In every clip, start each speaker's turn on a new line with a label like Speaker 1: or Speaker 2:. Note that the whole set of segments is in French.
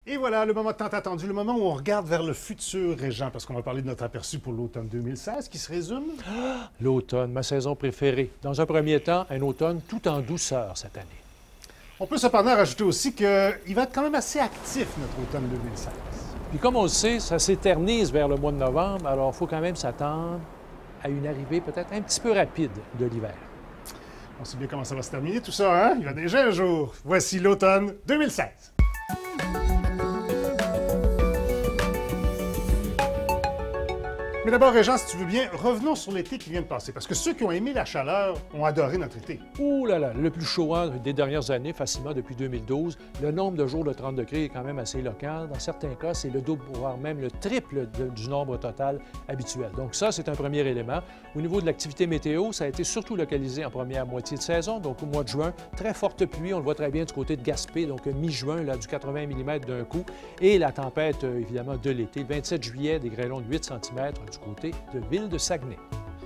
Speaker 1: Et voilà, le moment tant attendu, le moment où on regarde vers le futur, Régent, parce qu'on va parler de notre aperçu pour l'automne 2016, qui se résume.
Speaker 2: L'automne, ma saison préférée. Dans un premier temps, un automne tout en douceur cette année.
Speaker 1: On peut cependant rajouter aussi qu'il va être quand même assez actif, notre automne 2016.
Speaker 2: Puis comme on le sait, ça s'éternise vers le mois de novembre, alors il faut quand même s'attendre à une arrivée peut-être un petit peu rapide de l'hiver.
Speaker 1: On sait bien comment ça va se terminer tout ça, hein? Il va déjà un jour. Voici l'automne 2016. Mais d'abord, Régent, si tu veux bien, revenons sur l'été qui vient de passer. Parce que ceux qui ont aimé la chaleur ont adoré notre été.
Speaker 2: Ouh là là, le plus chaud des dernières années, facilement depuis 2012. Le nombre de jours de 30 degrés est quand même assez éloquent. Dans certains cas, c'est le double, voire même le triple du nombre total habituel. Donc ça, c'est un premier élément. Au niveau de l'activité météo, ça a été surtout localisé en première moitié de saison, donc au mois de juin. Très forte pluie, on le voit très bien du côté de Gaspé, donc mi-juin, là, du 80 mm d'un coup. Et la tempête, évidemment, de l'été, le 27 juillet, des grêlons de 8 cm du côté de Ville de Saguenay.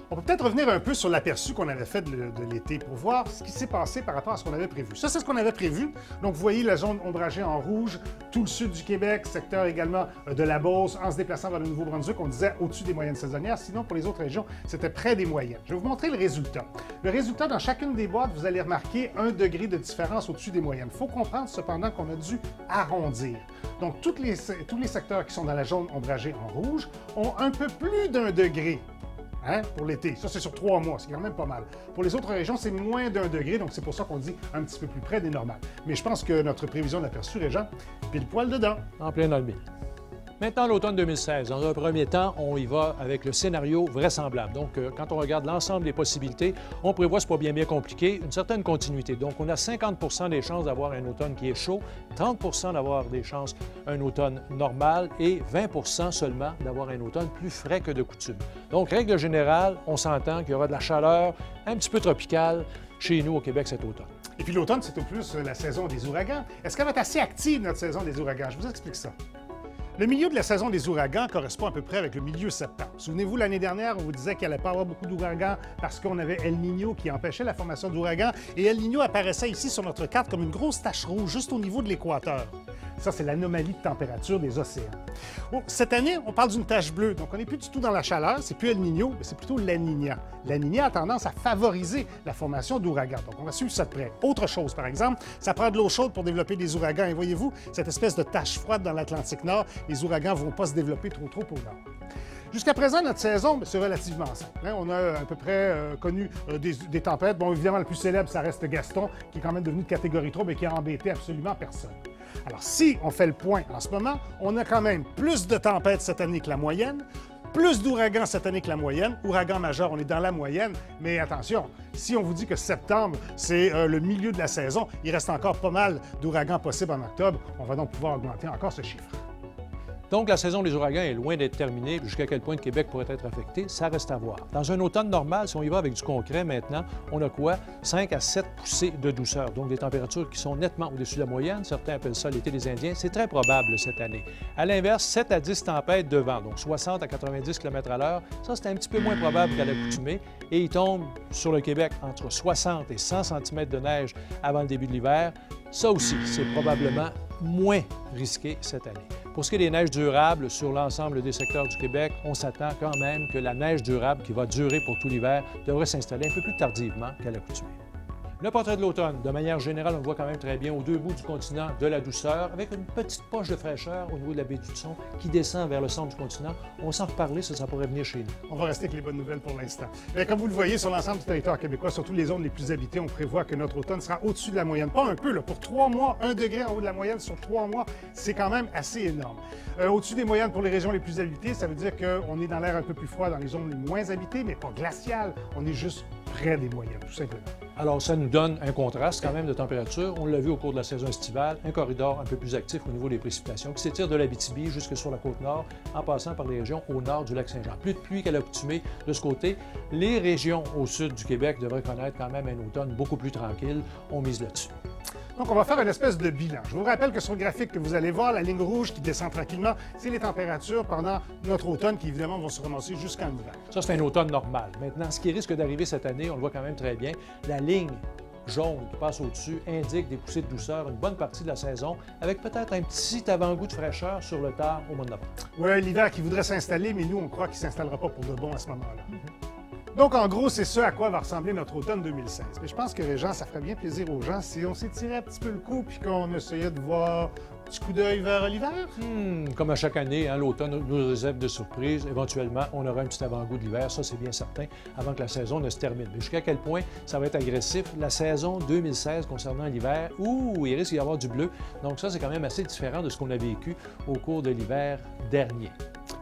Speaker 1: On peut peut-être revenir un peu sur l'aperçu qu'on avait fait de l'été pour voir ce qui s'est passé par rapport à ce qu'on avait prévu. Ça, c'est ce qu'on avait prévu. Donc, vous voyez la zone ombragée en rouge, tout le sud du Québec, secteur également de la Beauce, en se déplaçant vers le Nouveau-Brunswick, on disait au-dessus des moyennes saisonnières. Sinon, pour les autres régions, c'était près des moyennes. Je vais vous montrer le résultat. Le résultat, dans chacune des boîtes, vous allez remarquer 1 degré de différence au-dessus des moyennes. Il faut comprendre cependant qu'on a dû arrondir. Donc, tous les secteurs qui sont dans la zone ombragée en rouge ont un peu plus d'1 degré. Hein, pour l'été. Ça, c'est sur 3 mois. C'est quand même pas mal. Pour les autres régions, c'est moins d'1 degré, donc c'est pour ça qu'on dit un petit peu plus près des normales. Mais je pense que notre prévision d'aperçu, Régent, pile poil dedans.
Speaker 2: En plein dans le mille. Maintenant, l'automne 2016. Dans un premier temps, on y va avec le scénario vraisemblable. Donc, quand on regarde l'ensemble des possibilités, on prévoit, c'est pas bien compliqué, une certaine continuité. Donc, on a 50 des chances d'avoir un automne qui est chaud, 30 d'avoir des chances un automne normal et 20 seulement d'avoir un automne plus frais que de coutume. Donc, règle générale, on s'entend qu'il y aura de la chaleur un petit peu tropicale chez nous au Québec cet automne.
Speaker 1: Et puis l'automne, c'est au plus la saison des ouragans. Est-ce qu'elle va être assez active, notre saison des ouragans? Je vous explique ça. Le milieu de la saison des ouragans correspond à peu près avec le milieu septembre. Souvenez-vous, l'année dernière, on vous disait qu'il n'allait pas avoir beaucoup d'ouragans parce qu'on avait El Niño qui empêchait la formation d'ouragans. Et El Niño apparaissait ici sur notre carte comme une grosse tache rouge juste au niveau de l'équateur. Ça, c'est l'anomalie de température des océans. Bon, cette année, on parle d'une tache bleue. Donc, on n'est plus du tout dans la chaleur. C'est plus El Niño, mais c'est plutôt La Niña. La Niña a tendance à favoriser la formation d'ouragans. Donc, on va suivre ça de près. Autre chose, par exemple, ça prend de l'eau chaude pour développer des ouragans. Et voyez-vous, cette espèce de tache froide dans l'Atlantique Nord, les ouragans ne vont pas se développer trop au nord. Jusqu'à présent, notre saison, c'est relativement simple. Hein? On a à peu près connu des tempêtes. Bon, évidemment, le plus célèbre, ça reste Gaston, qui est quand même devenu de catégorie 3, mais qui a embêté absolument personne. Alors, si on fait le point en ce moment, on a quand même plus de tempêtes cette année que la moyenne, plus d'ouragans cette année que la moyenne. Ouragan majeur, on est dans la moyenne, mais attention, si on vous dit que septembre, c'est le milieu de la saison, il reste encore pas mal d'ouragans possibles en octobre. On va donc pouvoir augmenter encore ce chiffre.
Speaker 2: Donc, la saison des ouragans est loin d'être terminée. Jusqu'à quel point le Québec pourrait être affecté, ça reste à voir. Dans un automne normal, si on y va avec du concret maintenant, on a quoi? 5 à 7 poussées de douceur. Donc, des températures qui sont nettement au-dessus de la moyenne. Certains appellent ça l'été des Indiens. C'est très probable cette année. À l'inverse, 7 à 10 tempêtes de vent, donc 60 à 90 km à l'heure. Ça, c'est un petit peu moins probable qu'à l'accoutumée. Et il tombe sur le Québec entre 60 et 100 cm de neige avant le début de l'hiver. Ça aussi, c'est probablement moins risqué cette année. Pour ce qui est des neiges durables sur l'ensemble des secteurs du Québec, on s'attend quand même que la neige durable qui va durer pour tout l'hiver devrait s'installer un peu plus tardivement qu'à l'accoutumée. Le portrait de l'automne, de manière générale, on le voit quand même très bien aux deux bouts du continent de la douceur, avec une petite poche de fraîcheur au niveau de la baie d'Hudson qui descend vers le centre du continent. On s'en reparler, ça pourrait venir chez nous.
Speaker 1: On va rester avec les bonnes nouvelles pour l'instant. Comme vous le voyez, sur l'ensemble du territoire québécois, surtout les zones les plus habitées, on prévoit que notre automne sera au-dessus de la moyenne. Pas un peu, là, pour 3 mois, 1 degré en haut de la moyenne sur 3 mois, c'est quand même assez énorme. Au-dessus des moyennes pour les régions les plus habitées, ça veut dire qu'on est dans l'air un peu plus froid dans les zones les moins habitées, mais pas glacial. On est juste près des moyennes, tout simplement.
Speaker 2: Alors, ça nous donne un contraste quand même de température. On l'a vu au cours de la saison estivale, un corridor un peu plus actif au niveau des précipitations qui s'étire de l'Abitibi jusque sur la Côte-Nord, en passant par les régions au nord du lac Saint-Jean. Plus de pluie qu'à l'accoutumée de ce côté. Les régions au sud du Québec devraient connaître quand même un automne beaucoup plus tranquille. On mise là-dessus.
Speaker 1: Donc, on va faire une espèce de bilan. Je vous rappelle que sur le graphique que vous allez voir, la ligne rouge qui descend tranquillement, c'est les températures pendant notre automne qui, évidemment, vont se remonter jusqu'en hiver.
Speaker 2: Ça, c'est un automne normal. Maintenant, ce qui risque d'arriver cette année, on le voit quand même très bien, la ligne jaune qui passe au-dessus indique des poussées de douceur une bonne partie de la saison, avec peut-être un petit avant-goût de fraîcheur sur le tard au mois de novembre.
Speaker 1: Oui, l'hiver qui voudrait s'installer, mais nous, on croit qu'il ne s'installera pas pour de bon à ce moment-là. Donc, en gros, c'est ce à quoi va ressembler notre automne 2016. Mais je pense que, Régent, ça ferait bien plaisir aux gens si on s'étirait un petit peu le coup puis qu'on essayait de voir un petit coup d'œil vers l'hiver.
Speaker 2: Comme à chaque année, hein, l'automne nous réserve de surprises. Éventuellement, on aura un petit avant-goût de l'hiver, ça c'est bien certain, avant que la saison ne se termine. Mais jusqu'à quel point ça va être agressif, la saison 2016 concernant l'hiver, il risque d'y avoir du bleu. Donc ça, c'est quand même assez différent de ce qu'on a vécu au cours de l'hiver dernier.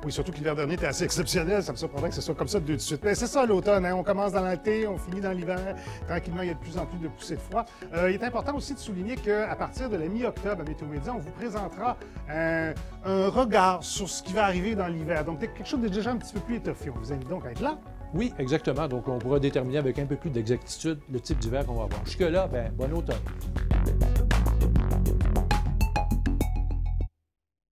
Speaker 1: Oui, surtout que l'hiver dernier était assez exceptionnel. Ça me surprendrait que ce soit comme ça de suite. Mais c'est ça l'automne. Hein? On commence dans l'été, on finit dans l'hiver. Tranquillement, il y a de plus en plus de poussées de froid. Il est important aussi de souligner qu'à partir de la mi-octobre, à Météo Média, on vous présentera un regard sur ce qui va arriver dans l'hiver. Donc, quelque chose de déjà un petit peu plus étoffé. On vous invite donc à être là.
Speaker 2: Oui, exactement. Donc, on pourra déterminer avec un peu plus d'exactitude le type d'hiver qu'on va avoir. Jusque-là, bon automne.